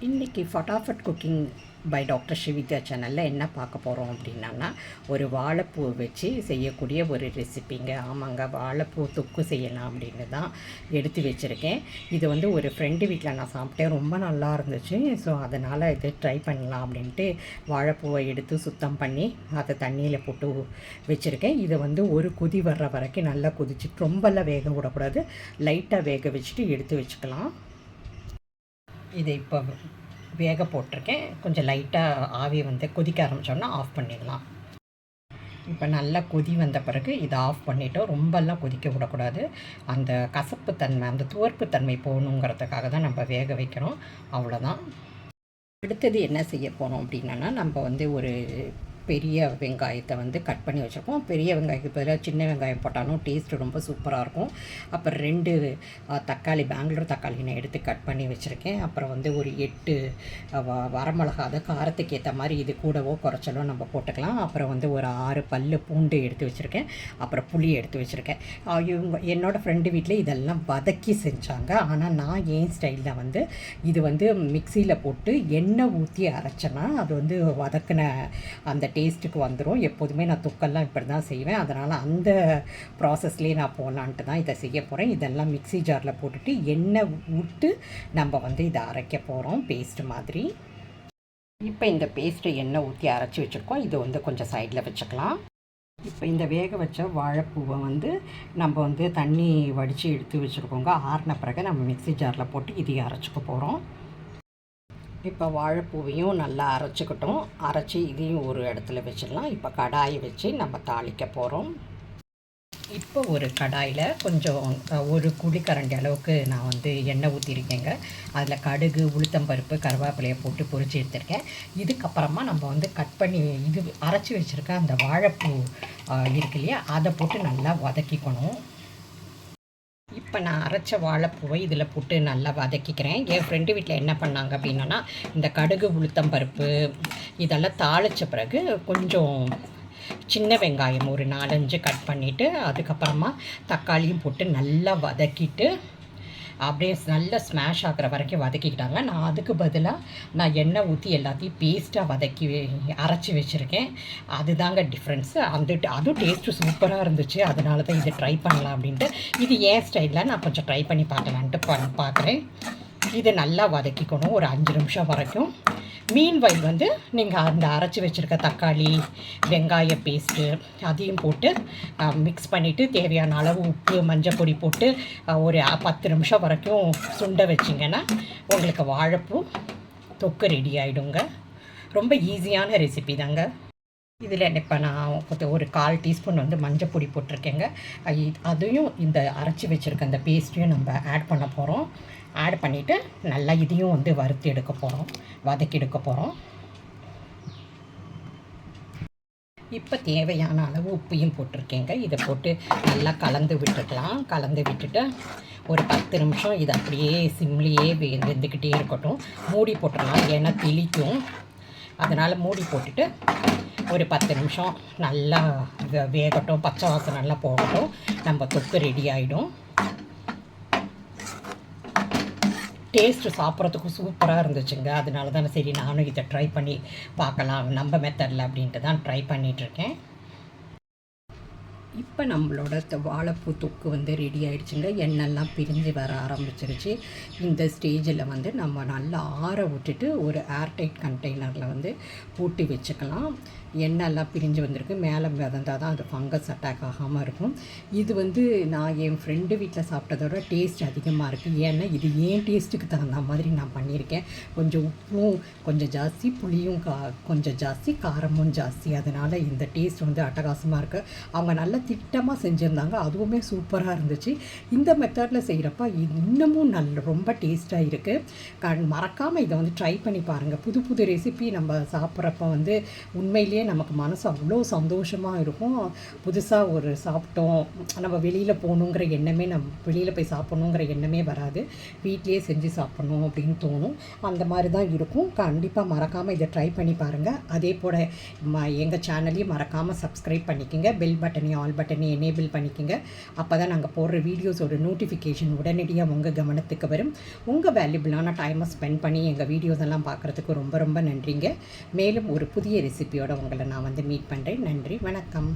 இன்றைக்கி Fatafat cooking by doctor Srividya சேனலில் என்ன பார்க்க போகிறோம் அப்படின்னா, ஒரு வாழைப்பூ வச்சு செய்யக்கூடிய ஒரு ரெசிப்பிங்க. ஆமாங்க, வாழைப்பூ தொக்கு செய்யலாம் அப்படின்னு தான் எடுத்து வச்சுருக்கேன். இது வந்து ஒரு ஃப்ரெண்டு வீட்டில் நான் சாப்பிட்டேன், ரொம்ப நல்லா இருந்துச்சு. ஸோ அதனால் இது ட்ரை பண்ணலாம் அப்படின்ட்டு வாழைப்பூவை எடுத்து சுத்தம் பண்ணி அதை தண்ணியில் போட்டு வச்சுருக்கேன். இதை வந்து ஒரு கொதி வர்ற வரைக்கும் நல்லா கொதிச்சுட்டு, ரொம்பலாம் வேக விடக்கூடாது, லைட்டாக வேக வச்சுட்டு எடுத்து வச்சுக்கலாம். இதை இப்போ வேக போட்டிருக்கேன். கொஞ்சம் லைட்டாக ஆவி வந்து கொதிக்க ஆரம்பித்தோன்னா ஆஃப் பண்ணிடலாம். இப்போ நல்லா கொதி வந்த பிறகு இதை ஆஃப் பண்ணிவிட்டோம். ரொம்பலாம் கொதிக்க விடக்கூடாது. அந்த கசப்பு தன்மை, அந்த துவர்ப்பு தன்மை போகணுங்கிறதுக்காக தான் நம்ம வேக வைக்கிறோம். அவ்வளோதான். அடுத்தது என்ன செய்ய போகிறோம் அப்படின்னா, நம்ம வந்து ஒரு பெரிய வெங்காயத்தை வந்து கட் பண்ணி வச்சுருக்கோம். பெரிய வெங்காயத்துக்கு பதிலாக சின்ன வெங்காயம் போட்டாலும் டேஸ்ட்டு ரொம்ப சூப்பராக இருக்கும். அப்புறம் 2 தக்காளி, பெங்களூர் தக்காளி நான் எடுத்து கட் பண்ணி வச்சுருக்கேன். அப்புறம் வந்து ஒரு 8 வரமிளகா, அதை காரத்துக்கு ஏற்ற மாதிரி இது கூடவோ குறைச்சலோ நம்ம போட்டுக்கலாம். அப்புறம் வந்து ஒரு 6 பல் பூண்டு எடுத்து வச்சுருக்கேன். அப்புறம் புளி எடுத்து வச்சுருக்கேன். என்னோடய ஃப்ரெண்டு வீட்டில் இதெல்லாம் வதக்கி செஞ்சாங்க. ஆனால் நான் என் ஸ்டைலில் வந்து இது வந்து மிக்சியில் போட்டு எண்ணெய் ஊற்றி அரைச்சேன்னா அது வந்து வதக்கின அந்த டேஸ்ட்டுக்கு வந்துடும். எப்போதுமே நான் தொக்கெல்லாம் இப்படி தான் செய்வேன். அதனால் அந்த ப்ராசஸ்லேயே நான் போகலான்ட்டு தான் இதை செய்ய போகிறேன். இதெல்லாம் மிக்சி ஜாரில் போட்டுட்டு எண்ணெய் விட்டு நம்ம வந்து இதை அரைக்க போகிறோம் பேஸ்ட்டு மாதிரி. இப்போ இந்த பேஸ்ட்டை எண்ணெய் ஊற்றி அரைச்சி வச்சுருக்கோம். இது வந்து கொஞ்சம் சைடில் வச்சுக்கலாம். இப்போ இந்த வேக வச்ச வாழைப்பூவை வந்து நம்ம வந்து தண்ணி வடித்து எடுத்து வச்சுருக்கோங்க. ஆறின பிறகு நம்ம மிக்சி ஜாரில் போட்டு இதையும் அரைச்சிக்க போகிறோம். இப்போ வாழைப்பூவையும் நல்லா அரைச்சிக்கிட்டோம். அரைச்சி இதையும் ஒரு இடத்துல வச்சிடலாம். இப்போ கடாயை வச்சு நம்ம தாளிக்க போகிறோம். இப்போ ஒரு கடாயில் கொஞ்சம் ஒரு குழிக்கரண்டி அளவுக்கு நான் வந்து எண்ணெய் ஊற்றிருக்கேங்க. அதில் கடுகு, உளுத்தம்பருப்பு, கருவேப்பிலையை போட்டு பொரிச்சு எடுத்துருக்கேன். இதுக்கப்புறமா நம்ம வந்து கட் பண்ணி இது அரைச்சி வச்சுருக்க அந்த வாழைப்பூ இருக்கு இல்லையா, அதை போட்டு நல்லா வதக்கிக்கணும். இப்போ நான் அரைச்ச வாழைப்பூவை இதில் போட்டு நல்லா வதக்கிக்கிறேன். என் ஃப்ரெண்டு வீட்டில் என்ன பண்ணாங்க அப்படின்னா, இந்த கடுகு, உளுத்தம் பருப்பு இதெல்லாம் தாளித்த பிறகு கொஞ்சம் சின்ன வெங்காயம் ஒரு 4-5 கட் பண்ணிவிட்டு அதுக்கப்புறமா தக்காளியும் போட்டு நல்லா வதக்கிட்டு அப்படியே நல்லா ஸ்மாஷ் ஆகிற வரைக்கும் வதக்கிக்கிட்டாங்க. நான் அதுக்கு பதிலாக நான் எண்ணெய் ஊற்றி எல்லாத்தையும் பேஸ்ட்டாக வதக்கி அரைச்சி வச்சுருக்கேன். அதுதாங்க டிஃப்ரென்ஸு. அதுவும் டேஸ்ட்டு சூப்பராக இருந்துச்சு. அதனால தான் இதை ட்ரை பண்ணலாம் அப்படின்ட்டு, இது ஏன் ஸ்டைலில் நான் கொஞ்சம் ட்ரை பண்ணி பார்க்கலான்ட்டு பார்க்குறேன். இதை நல்லா வதக்கிக்கணும் ஒரு 5 நிமிஷம் வரைக்கும். மீன்வைல் வந்து நீங்கள் அந்த அரைச்சி வச்சுருக்க தக்காளி, வெங்காய பேஸ்ட்டு அதையும் போட்டு மிக்ஸ் பண்ணிவிட்டு தேவையான அளவு உப்பு, மஞ்சள் பொடி போட்டு ஒரு 10 நிமிஷம் வரைக்கும் சுண்ட வச்சிங்கன்னா உங்களுக்கு வாழைப்பூ தொக்கு ரெடி ஆகிடுங்க. ரொம்ப ஈஸியான ரெசிபி தாங்க. இதில் இப்போ நான் ஒரு 1/4 டீஸ்பூன் வந்து மஞ்சள் பொடி போட்டிருக்கேங்க. அதையும் இந்த அரைச்சி வச்சுருக்க அந்த பேஸ்ட்டையும் நம்ம ஆட் பண்ண போகிறோம். ஆட் பண்ணிவிட்டு நல்லா இதையும் வந்து வறுத்து எடுக்க போகிறோம், வதக்கி எடுக்க போகிறோம். இப்போ தேவையான அளவு உப்பையும் போட்டிருக்கேங்க. இதை போட்டு நல்லா கலந்து விட்டுக்கலாம். கலந்து விட்டுட்டு ஒரு 10 நிமிஷம் இது அப்படியே சிம்லேயே வெந்துக்கிட்டே இருக்கட்டும். மூடி போட்டுடலாம், ஏன்னா தெளிக்கும். அதனால் மூடி போட்டுட்டு ஒரு 10 நிமிஷம் நல்லா வேகட்டும், பச்சை வாசம் நல்லா போகட்டும். நம்ம தொக்கு ரெடி ஆகிடும். டேஸ்ட்டு சாப்பிட்றதுக்கும் சூப்பராக இருந்துச்சுங்க. அதனால தான் சரி நானும் இதை ட்ரை பண்ணி பார்க்கலாம் நம்ம மெத்தடில் அப்படின்ட்டு தான் ட்ரை பண்ணிகிட்ருக்கேன். இப்போ நம்மளோட வாழைப்பூ தொக்கு வந்து ரெடி ஆகிடுச்சுங்க. எண்ணெய்லாம் பிரிஞ்சு வர ஆரம்பிச்சிருச்சு. இந்த ஸ்டேஜில் வந்து நம்ம நல்லா ஆற விட்டுட்டு ஒரு ஏர்டைட் கண்டெய்னரில் வந்து பூட்டி வச்சுக்கலாம். எண்ணெய்லாம் பிரிஞ்சு வந்திருக்கு. மேலே மிதந்தால் தான் அது ஃபங்கஸ் அட்டாக் ஆகாமல் இருக்கும். இது வந்து நான் என் ஃப்ரெண்டு வீட்டில் சாப்பிட்டதோட டேஸ்ட் அதிகமாக இருக்குது. ஏன்னா இது ஏன் டேஸ்ட்டுக்கு தகுந்த மாதிரி நான் பண்ணியிருக்கேன். கொஞ்சம் உப்பும் கொஞ்சம் ஜாஸ்தி, புளியும் கொஞ்சம் ஜாஸ்தி, காரமும் ஜாஸ்தி. அதனால் இந்த டேஸ்ட் வந்து அட்டகாசமாக இருக்குது. அவங்க நல்லா திட்டமாக செஞ்சுருந்தாங்க, அதுவுமே சூப்பராக இருந்துச்சு. இந்த மெத்தடில் செய்கிறப்ப இன்னமும் ரொம்ப டேஸ்ட்டாக இருக்குது. மறக்காமல் இதை வந்து ட்ரை பண்ணி பாருங்கள். புது புது ரெசிபி நம்ம சாப்பிட்றப்ப வந்து உண்மையிலேயே நமக்கு மனசு அவ்வளோ சந்தோஷமாக இருக்கும். புதுசாக ஒரு சாப்பிட்டோம், நம்ம வெளியில் போகணுங்கிற எண்ணமே, நம்ம வெளியில் போய் சாப்பிட்ணுங்கிற எண்ணமே வராது. வீட்லேயே செஞ்சு சாப்பிட்ணும் அப்படின்னு தோணும். அந்த மாதிரி தான் இருக்கும். கண்டிப்பாக மறக்காமல் இதை ட்ரை பண்ணி பாருங்கள். அதே போல் எங்கள் சேனலையும் மறக்காமல் சப்ஸ்கிரைப் பண்ணிக்கோங்க. பெல் பட்டனையும் ஆல் பட்டனை எனேபிள் பண்ணிக்கோங்க. அப்போ தான் நாங்கள் போடுற வீடியோஸோட நோட்டிஃபிகேஷன் உடனடியாக உங்கள் கவனத்துக்கு வரும். உங்கள் வேல்யூபிளான டைமை ஸ்பெண்ட் பண்ணி எங்கள் வீடியோஸ் எல்லாம் பார்க்குறதுக்கு ரொம்ப ரொம்ப நன்றிங்க. மேலும் ஒரு புதிய ரெசிபியோட உங்களை நான் மீட் பண்ணுறேன். நன்றி, வணக்கம்.